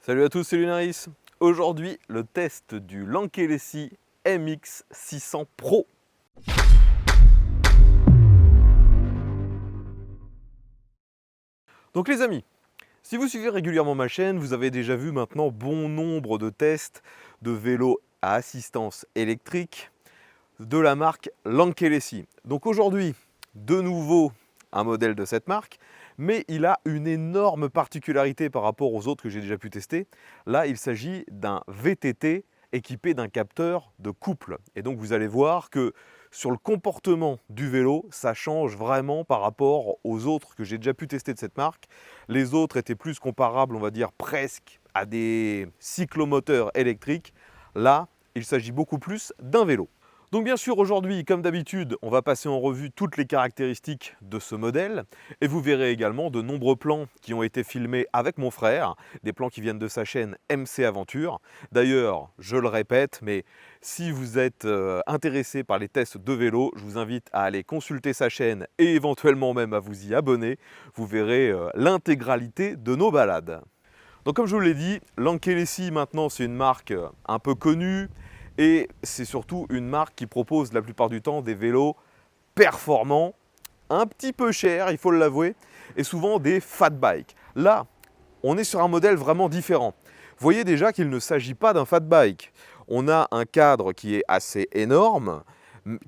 Salut à tous, c'est Lunaris. Aujourd'hui, le test du Lankelesi MX 600 Pro. Donc les amis, si vous suivez régulièrement ma chaîne, vous avez déjà vu maintenant bon nombre de tests de vélos à assistance électrique de la marque Lankelesi. Donc aujourd'hui, de nouveau un modèle de cette marque, mais il a une énorme particularité par rapport aux autres que j'ai déjà pu tester. Là, il s'agit d'un VTT équipé d'un capteur de couple. Et donc vous allez voir que sur le comportement du vélo, ça change vraiment par rapport aux autres que j'ai déjà pu tester de cette marque. Les autres étaient plus comparables, on va dire presque à des cyclomoteurs électriques. Là, il s'agit beaucoup plus d'un vélo. Donc bien sûr aujourd'hui, comme d'habitude, on va passer en revue toutes les caractéristiques de ce modèle et vous verrez également de nombreux plans qui ont été filmés avec mon frère, des plans qui viennent de sa chaîne MC Aventure. D'ailleurs, je le répète, mais si vous êtes intéressé par les tests de vélo, je vous invite à aller consulter sa chaîne et éventuellement même à vous y abonner. Vous verrez l'intégralité de nos balades. Donc comme je vous l'ai dit, Lankelesi maintenant c'est une marque un peu connue et c'est surtout une marque qui propose la plupart du temps des vélos performants, un petit peu chers, il faut l'avouer, et souvent des fat bikes. Là, on est sur un modèle vraiment différent. Vous voyez déjà qu'il ne s'agit pas d'un fat bike. On a un cadre qui est assez énorme,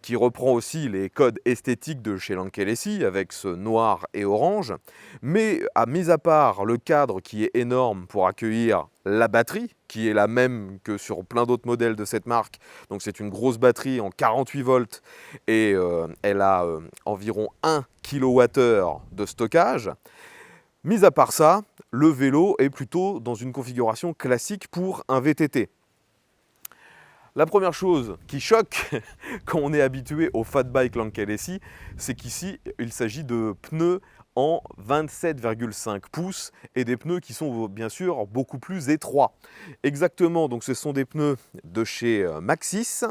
qui reprend aussi les codes esthétiques de chez Lankelesi avec ce noir et orange. Mais mis à part le cadre qui est énorme pour accueillir la batterie, qui est la même que sur plein d'autres modèles de cette marque. Donc c'est une grosse batterie en 48 volts et elle a environ 1 kWh de stockage. Mis à part ça, le vélo est plutôt dans une configuration classique pour un VTT. La première chose qui choque quand on est habitué au fat bike Lankelesi, c'est qu'ici, il s'agit de pneus en 27,5 pouces et des pneus qui sont bien sûr beaucoup plus étroits. Exactement, donc ce sont des pneus de chez Maxxis.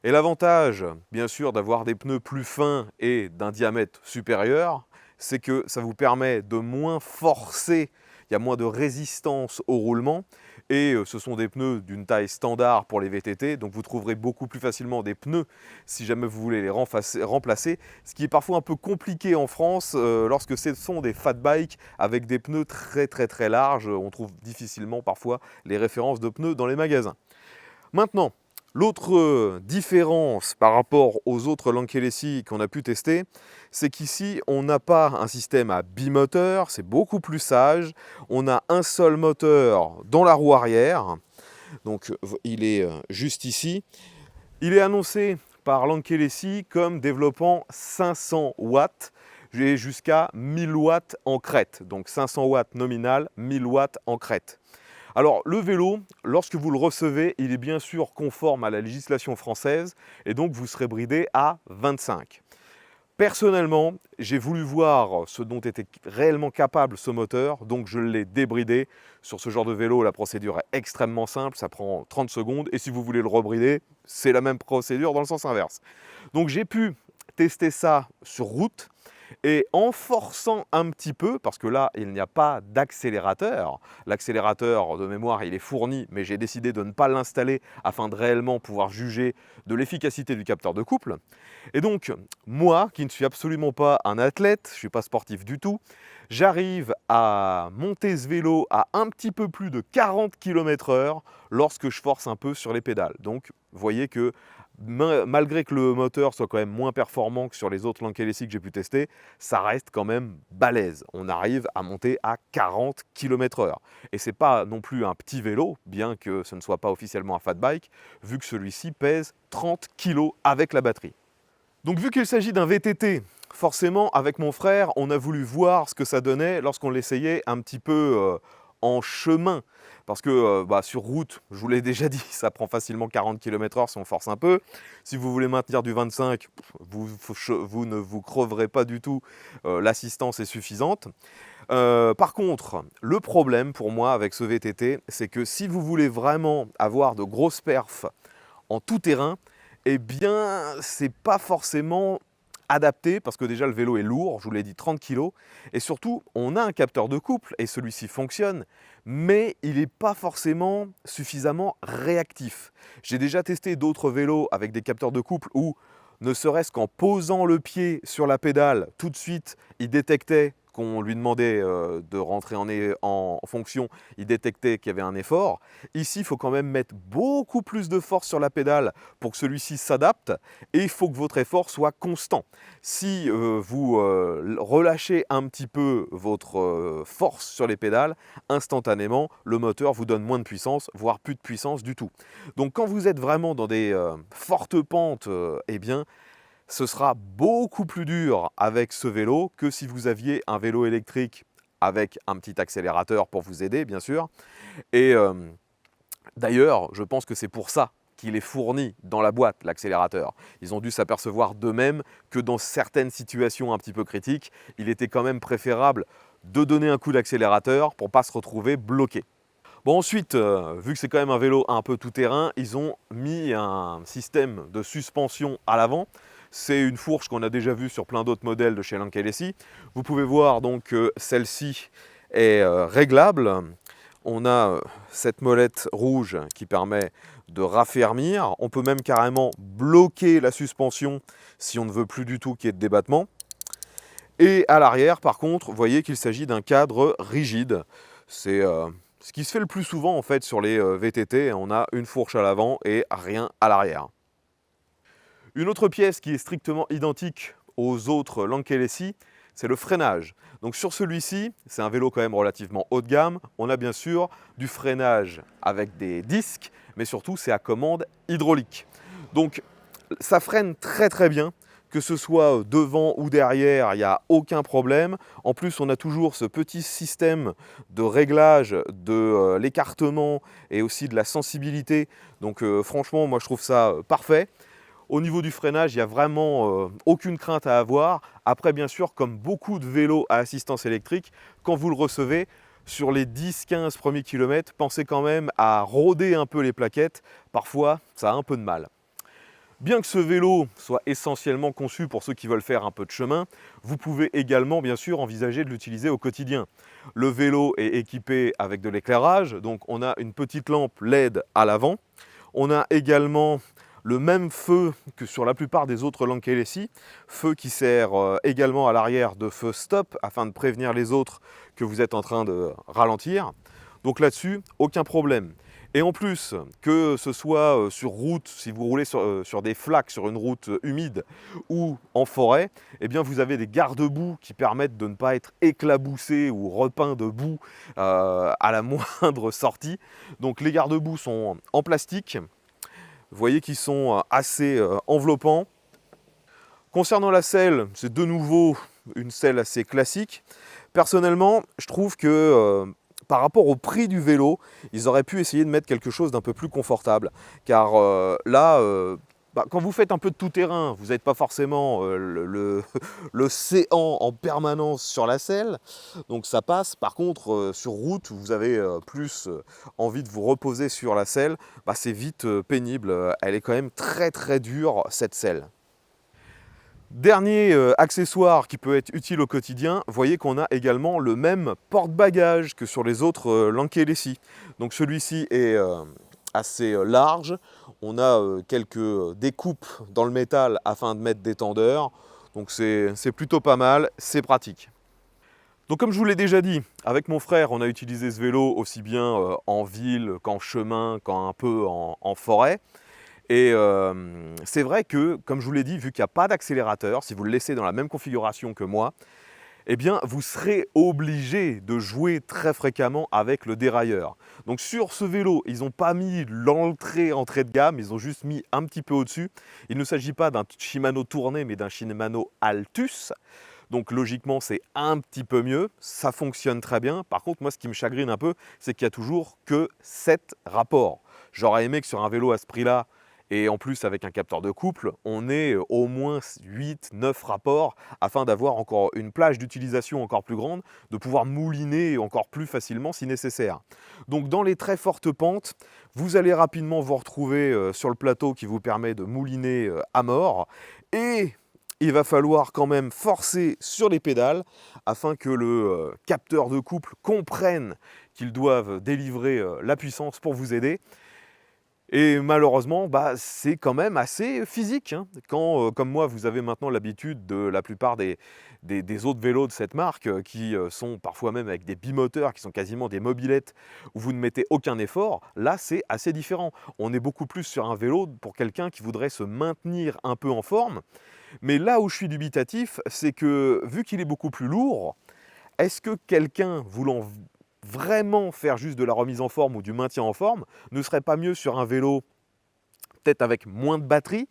Et l'avantage, bien sûr, d'avoir des pneus plus fins et d'un diamètre supérieur, c'est que ça vous permet de moins forcer, il y a moins de résistance au roulement. Et ce sont des pneus d'une taille standard pour les VTT, donc vous trouverez beaucoup plus facilement des pneus si jamais vous voulez les remplacer, ce qui est parfois un peu compliqué en France lorsque ce sont des fat bikes avec des pneus très larges. On trouve difficilement parfois les références de pneus dans les magasins. Maintenant, l'autre différence par rapport aux autres Lankelesi qu'on a pu tester, c'est qu'ici, on n'a pas un système à bimoteur, c'est beaucoup plus sage. On a un seul moteur dans la roue arrière, donc il est juste ici. Il est annoncé par Lankelesi comme développant 500 watts et jusqu'à 1000 watts en crête. Donc 500 watts nominal, 1000 watts en crête. Alors le vélo, lorsque vous le recevez, il est bien sûr conforme à la législation française et donc vous serez bridé à 25. Personnellement, j'ai voulu voir ce dont était réellement capable ce moteur, donc je l'ai débridé. Sur ce genre de vélo, la procédure est extrêmement simple, ça prend 30 secondes et si vous voulez le rebrider, c'est la même procédure dans le sens inverse. Donc j'ai pu tester ça sur route. Et en forçant un petit peu, parce que là, il n'y a pas d'accélérateur. L'accélérateur de mémoire, il est fourni, mais j'ai décidé de ne pas l'installer afin de réellement pouvoir juger de l'efficacité du capteur de couple. Et donc, moi, qui ne suis absolument pas un athlète, je ne suis pas sportif du tout, j'arrive à monter ce vélo à un petit peu plus de 40 km/h lorsque je force un peu sur les pédales. Donc, vous voyez que malgré que le moteur soit quand même moins performant que sur les autres Lankelesi que j'ai pu tester, ça reste quand même balèze. On arrive à monter à 40 km/h. Et ce n'est pas non plus un petit vélo, bien que ce ne soit pas officiellement un fat bike, vu que celui-ci pèse 30 kg avec la batterie. Donc vu qu'il s'agit d'un VTT, forcément avec mon frère, on a voulu voir ce que ça donnait lorsqu'on l'essayait un petit peu en chemin. Parce que sur route, je vous l'ai déjà dit, ça prend facilement 40 km/h si on force un peu. Si vous voulez maintenir du 25, vous ne vous creverez pas du tout, l'assistance est suffisante. Par contre, le problème pour moi avec ce VTT, c'est que si vous voulez vraiment avoir de grosses perfs en tout terrain, eh bien, c'est pas forcément adapté parce que déjà le vélo est lourd, je vous l'ai dit 30 kg, et surtout on a un capteur de couple et celui-ci fonctionne, mais il n'est pas forcément suffisamment réactif. J'ai déjà testé d'autres vélos avec des capteurs de couple où ne serait-ce qu'en posant le pied sur la pédale, tout de suite il détectait qu'on lui demandait de rentrer en fonction, il détectait qu'il y avait un effort. Ici, il faut quand même mettre beaucoup plus de force sur la pédale pour que celui-ci s'adapte et il faut que votre effort soit constant. Si vous relâchez un petit peu votre force sur les pédales, instantanément, le moteur vous donne moins de puissance, voire plus de puissance du tout. Donc quand vous êtes vraiment dans des fortes pentes, eh bien, ce sera beaucoup plus dur avec ce vélo que si vous aviez un vélo électrique avec un petit accélérateur pour vous aider, bien sûr. Et d'ailleurs, je pense que c'est pour ça qu'il est fourni dans la boîte, l'accélérateur. Ils ont dû s'apercevoir d'eux-mêmes que dans certaines situations un petit peu critiques, il était quand même préférable de donner un coup d'accélérateur pour ne pas se retrouver bloqué. Bon, ensuite, vu que c'est quand même un vélo un peu tout-terrain, ils ont mis un système de suspension à l'avant. C'est une fourche qu'on a déjà vue sur plein d'autres modèles de chez Lankelesi. Vous pouvez voir donc que celle-ci est réglable. On a cette molette rouge qui permet de raffermir. On peut même carrément bloquer la suspension si on ne veut plus du tout qu'il y ait de débattement. Et à l'arrière, par contre, vous voyez qu'il s'agit d'un cadre rigide. C'est ce qui se fait le plus souvent en fait sur les VTT. On a une fourche à l'avant et rien à l'arrière. Une autre pièce qui est strictement identique aux autres Lankelesi, c'est le freinage. Donc sur celui-ci, c'est un vélo quand même relativement haut de gamme. On a bien sûr du freinage avec des disques, mais surtout c'est à commande hydraulique. Donc ça freine très très bien, que ce soit devant ou derrière, il n'y a aucun problème. En plus, on a toujours ce petit système de réglage de l'écartement et aussi de la sensibilité. Donc franchement, moi je trouve ça parfait. Au niveau du freinage, il n'y a vraiment aucune crainte à avoir. Après, bien sûr, comme beaucoup de vélos à assistance électrique, quand vous le recevez, sur les 10-15 premiers kilomètres, pensez quand même à rôder un peu les plaquettes. Parfois, ça a un peu de mal. Bien que ce vélo soit essentiellement conçu pour ceux qui veulent faire un peu de chemin, vous pouvez également, bien sûr, envisager de l'utiliser au quotidien. Le vélo est équipé avec de l'éclairage, donc on a une petite lampe LED à l'avant. On a également le même feu que sur la plupart des autres Lankelesi, feu qui sert également à l'arrière de feu stop afin de prévenir les autres que vous êtes en train de ralentir. Donc là-dessus, aucun problème. Et en plus, que ce soit sur route, si vous roulez sur des flaques, sur une route humide ou en forêt, eh bien vous avez des garde-boue qui permettent de ne pas être éclaboussé ou repeint de boue à la moindre sortie. Donc les garde-boue sont en plastique. Vous voyez qu'ils sont assez enveloppants. Concernant la selle, c'est de nouveau une selle assez classique. Personnellement, je trouve que par rapport au prix du vélo, ils auraient pu essayer de mettre quelque chose d'un peu plus confortable. Car là, quand vous faites un peu de tout-terrain, vous n'êtes pas forcément l'océan en permanence sur la selle, donc ça passe. Par contre, sur route, vous avez plus envie de vous reposer sur la selle, c'est vite pénible. Elle est quand même très très dure, cette selle. Dernier accessoire qui peut être utile au quotidien, vous voyez qu'on a également le même porte-bagages que sur les autres Lankelesi. Donc celui-ci est assez large. On a quelques découpes dans le métal afin de mettre des tendeurs. Donc c'est plutôt pas mal, c'est pratique. Donc comme je vous l'ai déjà dit, avec mon frère, on a utilisé ce vélo aussi bien en ville qu'en chemin, qu'un peu en forêt. Et c'est vrai que, comme je vous l'ai dit, vu qu'il n'y a pas d'accélérateur, si vous le laissez dans la même configuration que moi, eh bien, vous serez obligé de jouer très fréquemment avec le dérailleur. Donc sur ce vélo, ils n'ont pas mis entrée de gamme, ils ont juste mis un petit peu au-dessus. Il ne s'agit pas d'un Shimano tourné, mais d'un Shimano Altus. Donc logiquement, c'est un petit peu mieux, ça fonctionne très bien. Par contre, moi, ce qui me chagrine un peu, c'est qu'il n'y a toujours que 7 rapports. J'aurais aimé que sur un vélo à ce prix-là, et en plus avec un capteur de couple, on ait au moins 8-9 rapports afin d'avoir encore une plage d'utilisation encore plus grande, de pouvoir mouliner encore plus facilement si nécessaire. Donc dans les très fortes pentes, vous allez rapidement vous retrouver sur le plateau qui vous permet de mouliner à mort. Et il va falloir quand même forcer sur les pédales afin que le capteur de couple comprenne qu'ils doivent délivrer la puissance pour vous aider. Et malheureusement, c'est quand même assez physique, hein. Quand, comme moi, vous avez maintenant l'habitude de la plupart des autres vélos de cette marque qui sont parfois même avec des bimoteurs, qui sont quasiment des mobylettes où vous ne mettez aucun effort, là c'est assez différent. On est beaucoup plus sur un vélo pour quelqu'un qui voudrait se maintenir un peu en forme. Mais là où je suis dubitatif, c'est que vu qu'il est beaucoup plus lourd, est-ce que quelqu'un voulant vraiment faire juste de la remise en forme ou du maintien en forme ne serait pas mieux sur un vélo peut-être avec moins de batterie,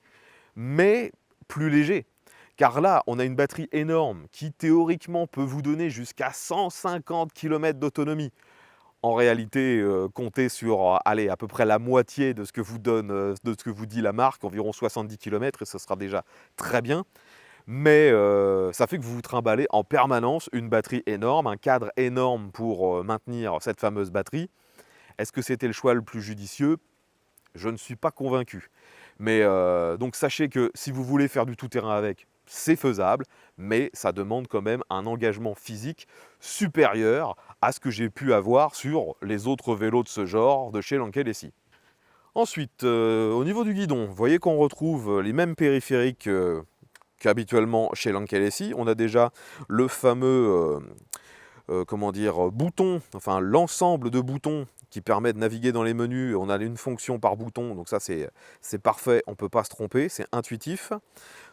mais plus léger? Car là, on a une batterie énorme qui théoriquement peut vous donner jusqu'à 150 km d'autonomie. En réalité, comptez sur allez, à peu près la moitié de ce que vous donne, de ce que vous dit la marque, environ 70 km, et ce sera déjà très bien. Mais ça fait que vous vous trimballez en permanence une batterie énorme, un cadre énorme pour maintenir cette fameuse batterie. Est-ce que c'était le choix le plus judicieux? Je ne suis pas convaincu. Mais donc sachez que si vous voulez faire du tout-terrain avec, c'est faisable, mais ça demande quand même un engagement physique supérieur à ce que j'ai pu avoir sur les autres vélos de ce genre de chez Lankelesi. Ensuite, au niveau du guidon, vous voyez qu'on retrouve les mêmes périphériques qu'habituellement chez Lankelesi. On a déjà le fameux comment dire, bouton, enfin l'ensemble de boutons qui permet de naviguer dans les menus. On a une fonction par bouton, donc ça c'est parfait, on ne peut pas se tromper, c'est intuitif.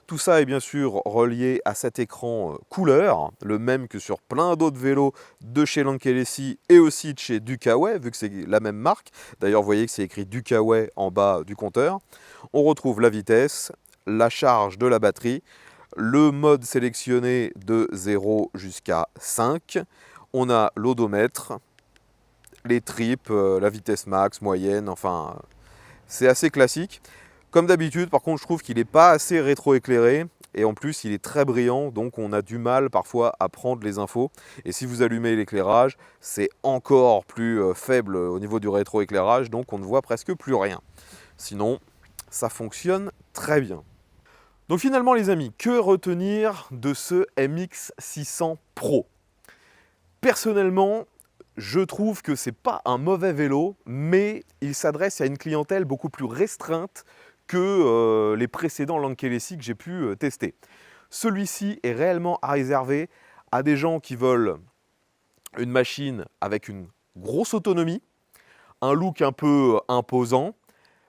Tout ça est bien sûr relié à cet écran couleur, le même que sur plein d'autres vélos de chez Lankelesi et aussi de chez Ducaway, vu que c'est la même marque. D'ailleurs, vous voyez que c'est écrit Ducaway en bas du compteur. On retrouve la vitesse, la charge de la batterie, le mode sélectionné de 0 jusqu'à 5. On a l'odomètre, les tripes, la vitesse max, moyenne, enfin, c'est assez classique. Comme d'habitude, par contre, je trouve qu'il n'est pas assez rétroéclairé. Et en plus, il est très brillant, donc on a du mal parfois à prendre les infos. Et si vous allumez l'éclairage, c'est encore plus faible au niveau du rétroéclairage, donc on ne voit presque plus rien. Sinon, ça fonctionne très bien. Donc finalement les amis, que retenir de ce MX600 Pro? Personnellement, je trouve que c'est pas un mauvais vélo, mais il s'adresse à une clientèle beaucoup plus restreinte que les précédents Lankelesi que j'ai pu tester. Celui-ci est réellement à réserver à des gens qui veulent une machine avec une grosse autonomie, un look un peu imposant,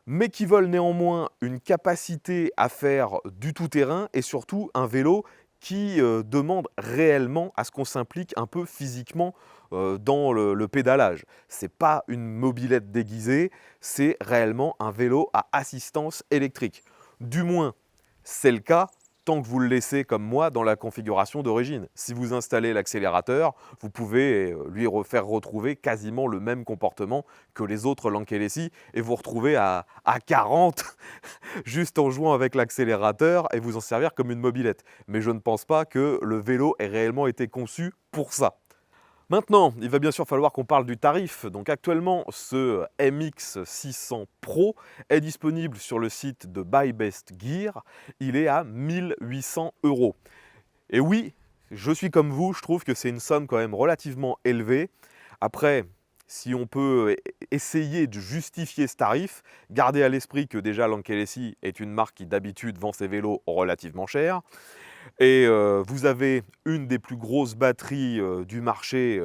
mais qui veulent néanmoins une capacité à faire du tout-terrain et surtout un vélo qui demande réellement à ce qu'on s'implique un peu physiquement dans le pédalage. Ce n'est pas une mobilette déguisée, c'est réellement un vélo à assistance électrique. Du moins, c'est le cas tant que vous le laissez comme moi dans la configuration d'origine. Si vous installez l'accélérateur, vous pouvez lui faire retrouver quasiment le même comportement que les autres Lankelesi et vous retrouver à 40 juste en jouant avec l'accélérateur et vous en servir comme une mobilette. Mais je ne pense pas que le vélo ait réellement été conçu pour ça. Maintenant, il va bien sûr falloir qu'on parle du tarif. Donc actuellement, ce MX600 Pro est disponible sur le site de Buy Best Gear. Il est à 1800 €. Et oui, je suis comme vous, je trouve que c'est une somme quand même relativement élevée. Après, si on peut essayer de justifier ce tarif, gardez à l'esprit que déjà Lankelesi est une marque qui d'habitude vend ses vélos relativement chers. Et vous avez une des plus grosses batteries du marché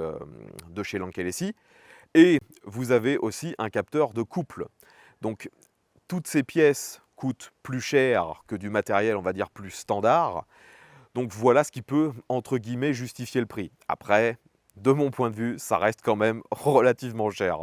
de chez Lankelesi. Et vous avez aussi un capteur de couple. Donc toutes ces pièces coûtent plus cher que du matériel, on va dire, plus standard. Donc voilà ce qui peut, entre guillemets, justifier le prix. Après, de mon point de vue, ça reste quand même relativement cher.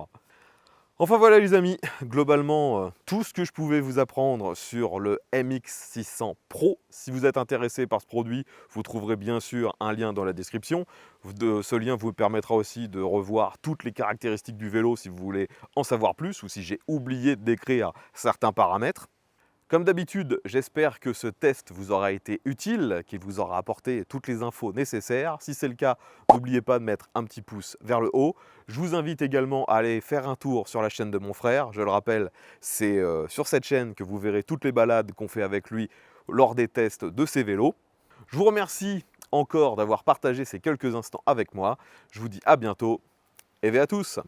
Enfin voilà les amis, globalement tout ce que je pouvais vous apprendre sur le MX600 Pro. Si vous êtes intéressé par ce produit, vous trouverez bien sûr un lien dans la description. Ce lien vous permettra aussi de revoir toutes les caractéristiques du vélo si vous voulez en savoir plus ou si j'ai oublié de décrire certains paramètres. Comme d'habitude, j'espère que ce test vous aura été utile, qu'il vous aura apporté toutes les infos nécessaires. Si c'est le cas, n'oubliez pas de mettre un petit pouce vers le haut. Je vous invite également à aller faire un tour sur la chaîne de mon frère. Je le rappelle, c'est sur cette chaîne que vous verrez toutes les balades qu'on fait avec lui lors des tests de ses vélos. Je vous remercie encore d'avoir partagé ces quelques instants avec moi. Je vous dis à bientôt et à tous.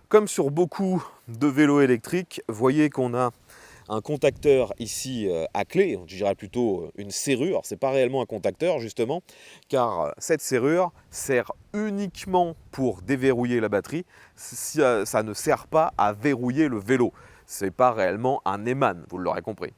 Comme sur beaucoup de vélos électriques, voyez qu'on a un contacteur ici à clé, je dirais plutôt une serrure, c'est pas réellement un contacteur justement, car cette serrure sert uniquement pour déverrouiller la batterie, ça ne sert pas à verrouiller le vélo. C'est pas réellement un Eman, vous l'aurez compris.